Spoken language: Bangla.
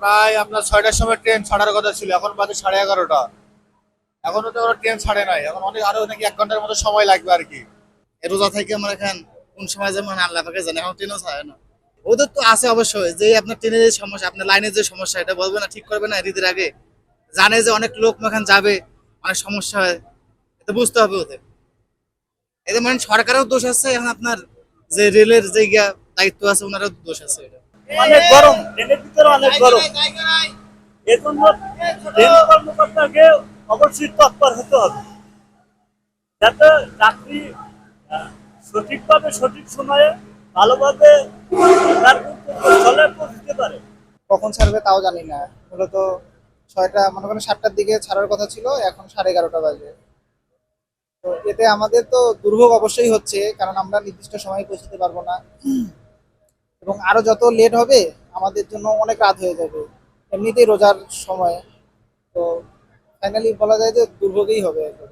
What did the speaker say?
প্রায় আপনার 6টার সময় ট্রেন ছাড়ার কথা ছিল, এখন বাজে 11:30। এখনো তো ওরা ট্রেন ছাড়ে নাই, এখন অনেক আরো নাকি 1 ঘন্টার মতো সময় লাগবে আর কি। রোজা থেকে আমরা এখন কোন সময় যেমন আল্লাহ পাকে জানে, এখন ট্রেনও ছাড়ে না। ওদের তো আছে অবশ্যই, যে আপনার ট্রেনের যে সমস্যা, আপনার লাইনের যে সমস্যা, এটা বলবে না, ঠিক করবে না ঈদের আগে? জানে যে অনেক লোক এখন যাবে, অনেক সমস্যা হয়, এটা বুঝতে হবে ওদের। এদের মানে সরকারেও দোষ আছে, এখন আপনার যে রেলের যে দায়িত্ব আছে ওনারও দোষ আছে এটা। অনেক গরম, ট্রেনের ভিতরে অনেক গরম। এজন্য রেল কর্মকর্তাকে অবশ্যই তৎপর হতে হবে, যাতে যাত্রী সঠিকভাবে সঠিক সময়ে ভালোভাবে তার গন্তব্যস্থলে পৌঁছতে পারে। কখন ছাড়বে তাও জানি না। মূলত 6টা, মনে করেন 7টার দিকে ছাড়ার কথা ছিল, এখন 11:30 বাজে। তো এতে আমাদের তো দুর্ভোগ অবশ্যই হচ্ছে, কারণ আমরা নির্দিষ্ট সময়ে পৌঁছতে পারবো না, এবং আরো যত লেট হবে আমাদের জন্য অনেক রাত হয়ে যাবে, এমনিতেই রোজার সময়। তো ফাইনালি বলা যায় যে দুর্ভোগই হবে একদম।